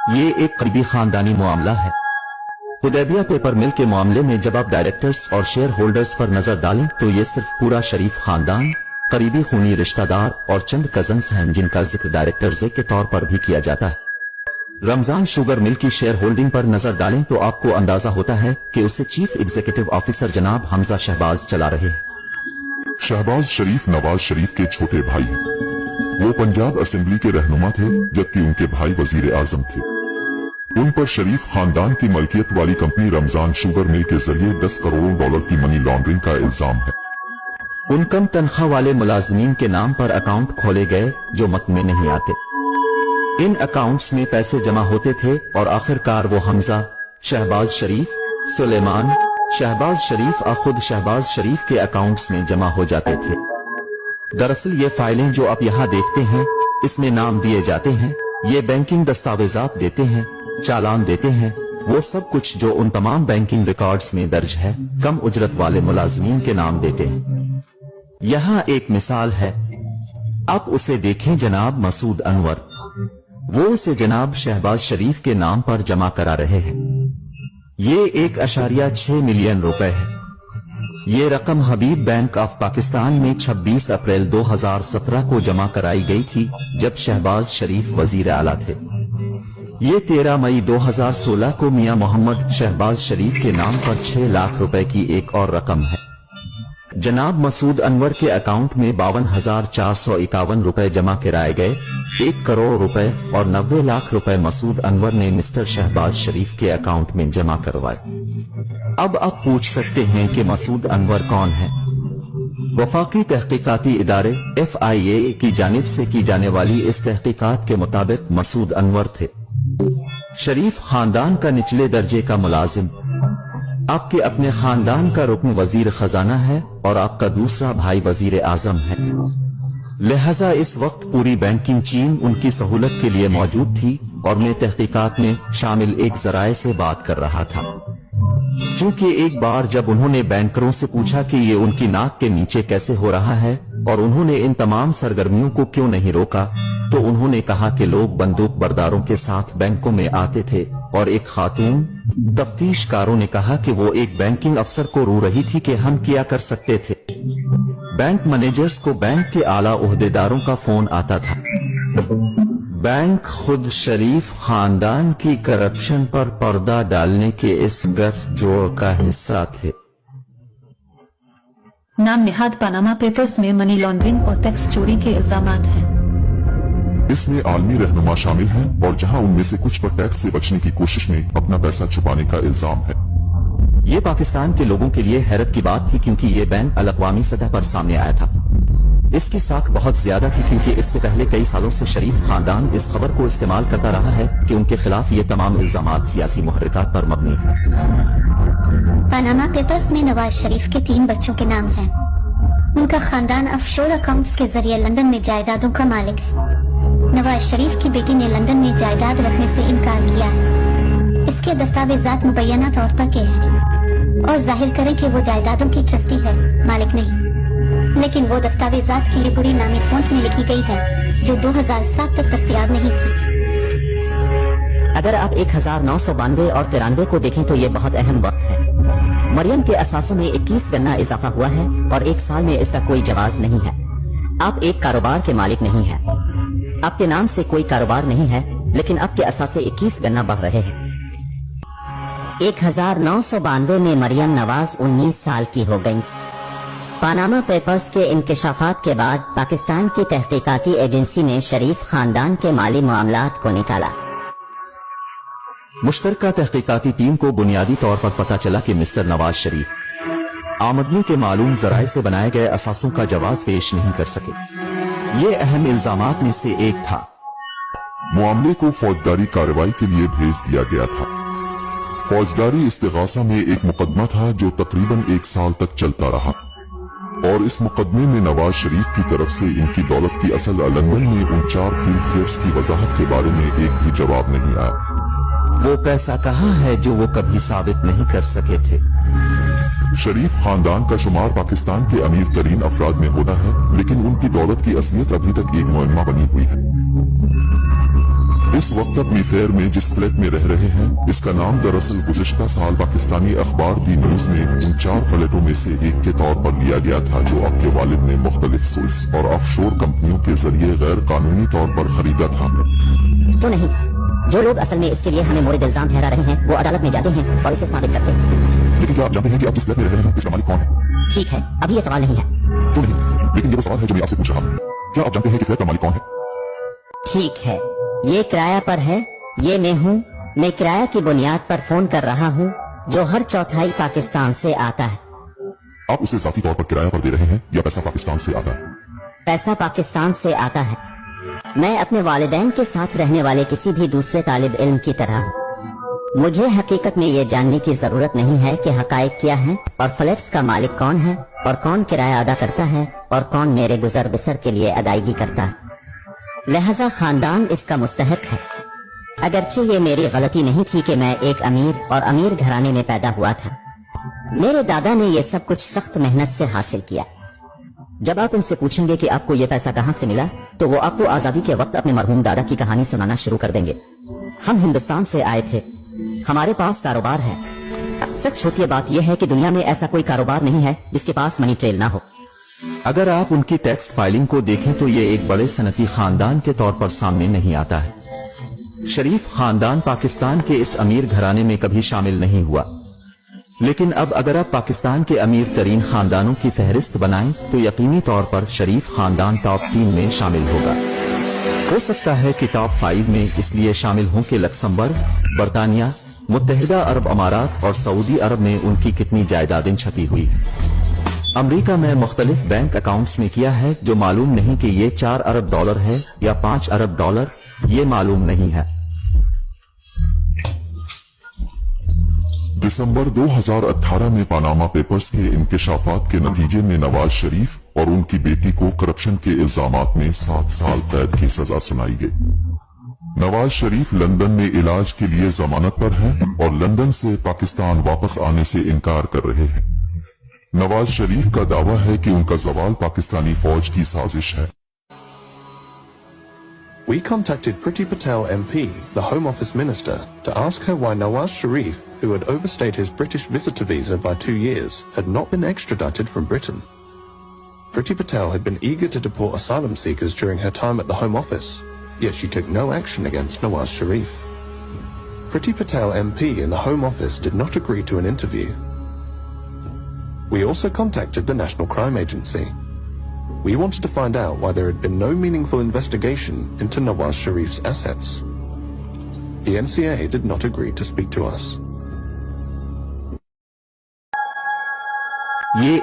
ये एक करीबी खानदानी मामला है। हुदैबिया पेपर मिल के मामले में जब आप डायरेक्टर्स और शेयर होल्डर्स पर नजर डालें तो ये सिर्फ पूरा शरीफ खानदान, करीबी खूनी रिश्तेदार और चंद कजन्स हैं जिनका जिक्र डायरेक्टर्स के तौर पर भी किया जाता है। रमजान शुगर मिल की शेयर होल्डिंग पर नजर डालें तो आपको अंदाजा होता है कि उसे चीफ एग्जीक्यूटिव ऑफिसर जनाब हमजा शहबाज चला रहे हैं। शहबाज शरीफ नवाज शरीफ के छोटे भाई हैं। वो पंजाब असेंबली के रहनुमा थे जबकि उनके भाई वजीर आजम थे। उन पर शरीफ खानदान की मलकियत वाली कंपनी रमजान शुगर मिल के जरिए 10 करोड़ डॉलर की मनी लॉन्ड्रिंग का इल्जाम है। उन कम तनख्वाह वाले मुलाजमीन के नाम पर अकाउंट खोले गए जो मत में नहीं आते। इन अकाउंट्स में पैसे जमा होते थे और आखिरकार वो हमजा, शहबाज शरीफ, सुलेमान, शहबाज शरीफ और खुद शहबाज शरीफ के अकाउंट्स में जमा हो जाते थे। दरअसल ये फाइलें जो आप यहाँ देखते हैं, इसमें नाम दिए जाते हैं, ये बैंकिंग दस्तावेजात देते हैं, चालान देते हैं, वो सब कुछ जो उन तमाम बैंकिंग रिकॉर्ड्स में दर्ज है, कम उजरत वाले मुलाजमीन के नाम देते हैं। यहाँ एक मिसाल है, आप उसे देखें जनाब मसूद अनवर, वो उसे जनाब शहबाज शरीफ के नाम पर जमा करा रहे हैं। ये 1.6 मिलियन रुपए है। ये रकम हबीब बैंक ऑफ पाकिस्तान में 26 अप्रैल 2017 को जमा कराई गई थी जब शहबाज शरीफ वजीर आला थे। ये 13 मई 2016 को मियां मोहम्मद शहबाज शरीफ के नाम पर 6 लाख रुपए की एक और रकम है। जनाब मसूद अनवर के अकाउंट में 52,451 रुपए जमा कराए गए। 1 करोड़ रुपए और 90 लाख रुपए मसूद अनवर ने मिस्टर शहबाज शरीफ के अकाउंट में जमा करवाए। अब आप पूछ सकते हैं कि मसूद अनवर कौन है? वफाकी तहकीकाती इदारे FIA की जानिब से की जाने वाली इस तहकीकात के मुताबिक मसूद अनवर थे शरीफ खानदान का निचले दर्जे का मुलाजिम। आपके अपने खानदान का रुकन वजीर खजाना है और आपका दूसरा भाई वजीर आजम है। लिहाजा इस वक्त पूरी बैंकिंग चीन उनकी सहूलत के लिए मौजूद थी और मैं तहकीकात में शामिल एक जराये से बात कर रहा था। चूंकि एक बार जब उन्होंने बैंकरों से पूछा कि ये उनकी नाक के नीचे कैसे हो रहा है और उन्होंने इन तमाम सरगर्मियों को क्यों नहीं रोका, तो उन्होंने कहा कि लोग बंदूक बरदारों के साथ बैंकों में आते थे और एक खातून तफ्तीशकारों ने कहा कि वो एक बैंकिंग अफसर को रो रही थी कि हम क्या कर सकते थे। बैंक मैनेजर्स को बैंक के आला ओहदेदारों का फोन आता था। बैंक खुद शरीफ खानदान की करप्शन पर पर्दा डालने के इस गठजोड़ का हिस्सा थे। नाम निहाद पनामा पेपर्स में मनी लॉन्ड्रिंग और टैक्स चोरी के इल्जामात हैं। इसमें आलमी रहनुमा शामिल हैं और जहां उनमें से कुछ पर टैक्स से बचने की कोशिश में अपना पैसा छुपाने का इल्जाम है। ये पाकिस्तान के लोगों के लिए हैरत की बात थी क्योंकि ये बैन अलअक़वामी सतह पर सामने आया था। इसकी साख बहुत ज्यादा थी क्योंकि इससे पहले कई सालों से शरीफ खानदान इस खबर को इस्तेमाल करता रहा है कि उनके खिलाफ ये तमाम इल्जामात सियासी मुहर्रिकात पर मबनी है। पनामा पेपर्स में नवाज शरीफ के 3 बच्चों के नाम हैं। उनका खानदान ऑफशोर अकाउंट्स के जरिए लंदन में जायदादों का मालिक है। नवाज शरीफ की बेटी ने लंदन में जायदाद रखने से इनकार किया है। इसके दस्तावेजात मुबैना तौर पर के हैं और जाहिर करें कि वो जायदादों की ट्रस्टी है, मालिक नहीं। लेकिन वो दस्तावेजात की लिपुरी नामी फॉन्ट में लिखी गई है जो 2007 तक दस्तयाब नहीं थी। अगर आप 1992 और 93 को देखें तो ये बहुत अहम वक्त है। मरियम के असासों में 21 गना इजाफा हुआ है और 1 साल में इसका कोई जवाज नहीं है। आप एक कारोबार के मालिक नहीं है, आपके नाम से कोई कारोबार नहीं है, लेकिन आपके असासे 21 गना बढ़ रहे हैं। 1992 में मरियम नवाज 19 साल की हो गई। पनामा पेपर्स के इंकशाफात के बाद पाकिस्तान की तहकीकाती एजेंसी ने शरीफ खानदान के माली मामलात को निकाला। मुश्तरका तहकीकाती टीम को बुनियादी तौर पर पता चला कि मिस्टर नवाज शरीफ आमदनी के मालूम जराए से बनाए गए असासों का जवाब पेश नहीं कर सके। ये अहम इल्जामात में से एक था। मामले को फौजदारी कार्रवाई के लिए भेज दिया गया था। फौजदारी इस्तिगासा में एक मुकदमा था जो तकरीबन 1 साल तक चलता रहा और इस मुकदमे में नवाज शरीफ की तरफ से इनकी दौलत की असल लंदन में उन 4 फील्ड फेयर्स की वजाहत के बारे में एक भी जवाब नहीं आया। वो पैसा कहाँ है जो वो कभी साबित नहीं कर सके थे। शरीफ खानदान का शुमार पाकिस्तान के अमीर तरीन अफराद में होता है, लेकिन उनकी दौलत की असलियत अभी तक एक मुअम्मा बनी हुई है। इस वक्त अपनी फेयर में जिस फ्लैट में रह रहे हैं, इसका नाम दरअसल गुज़िश्ता साल पाकिस्तानी अखबार दी न्यूज में उन 4 फ्लैटों में से एक के तौर पर लिया गया था, जो आपके वालिद ने मुख्तलिफ स्विस और ऑफशोर कंपनियों के जरिए गैर कानूनी तौर पर खरीदा था। तो नहीं, जो लोग असल में इसके लिए हमें मोर्द इल्जाम ठहरा रहे हैं वो अदालत में जाते हैं और इसे साबित करते हैं। लेकिन क्या आप जानते हैं कि आप जिस फ्लैट में रह रहे हैं इसका मालिक कौन है? ठीक है, अभी ये सवाल नहीं है। क्यों नहीं? लेकिन ये वो सवाल है जो मैं आपसे पूछ रहा हूँ। क्या आप जानते हैं कि फ्लैट का मालिक कौन है? ठीक है, ये किराया पर है, ये मैं हूँ। मैं किराया की बुनियाद पर फोन कर रहा हूँ, जो हर चौथाई पाकिस्तान से आता है। आप उसे जाती तौर पर किराया पर दे रहे हैं या पैसा पाकिस्तान से आता है? पैसा पाकिस्तान से आता है। मैं अपने वालिदैन के साथ रहने वाले किसी भी दूसरे तालिब इल्म की तरह हूँ। मुझे हकीकत में ये जानने की जरूरत नहीं है कि हकायक क्या है और फ्लैट्स का मालिक कौन है और कौन किराया अदा करता है और कौन मेरे गुजर बसर के लिए अदायगी करता है। लिहाजा खानदान इसका मुस्तहक है। अगरचे ये मेरी गलती नहीं थी कि मैं एक अमीर और अमीर घराने में पैदा हुआ था। मेरे दादा ने ये सब कुछ सख्त मेहनत से हासिल किया। जब आप उनसे पूछेंगे कि आपको ये पैसा कहाँ से मिला, तो वो आपको आजादी के वक्त अपने मरहूम दादा की कहानी सुनाना शुरू कर देंगे। हम हिंदुस्तान से आए थे, हमारे पास कारोबार है। सच छोटी बात यह है कि दुनिया में ऐसा कोई कारोबार नहीं है जिसके पास मनी ट्रेल ना हो। अगर आप उनकी टैक्स फाइलिंग को देखें तो ये एक बड़े सनती खानदान के तौर पर सामने नहीं आता है। शरीफ खानदान पाकिस्तान के इस अमीर घराने में कभी शामिल नहीं हुआ, लेकिन अब अगर आप पाकिस्तान के अमीर तरीन खानदानों की फहरिस्त बनाएं तो यकीनी तौर पर शरीफ खानदान टॉप 3 में शामिल होगा। हो सकता है कि टॉप 5 में इसलिए शामिल हों कि लक्समबर्ग, बरतानिया, मुत्तहिदा अरब अमारात और सऊदी अरब में उनकी कितनी जायदादें छपी हुई। अमेरिका में मुख्तलिफ बैंक अकाउंट्स में किया है, जो मालूम नहीं कि ये 4 अरब डॉलर है या 5 अरब डॉलर, ये मालूम नहीं है। दिसंबर 2018 में पनामा पेपर्स के इंकशाफात के नतीजे में नवाज शरीफ और उनकी बेटी को करप्शन के इल्जामात में 7 साल कैद की सजा सुनाई गई। नवाज शरीफ लंदन में इलाज के लिए जमानत पर हैं और लंदन से पाकिस्तान वापस आने से इनकार कर रहे हैं। नवाज शरीफ का दावा है कि उनका जवाल पाकिस्तानी फौज की साजिश है। We contacted Priti Patel MP, the Home Office Minister, to ask her why Nawaz Sharif, who had overstayed his British visitor visa by 2 years, had not been extradited from Britain. Priti Patel had been eager to deport asylum seekers during her time at the Home Office, yet she took no action against Nawaz Sharif. Priti Patel MP in the Home Office did not agree to an interview. We also contacted the National Crime Agency. We wanted to find out why there had been no meaningful investigation into Nawaz Sharif's assets. The NCA did not agree to speak to us. ये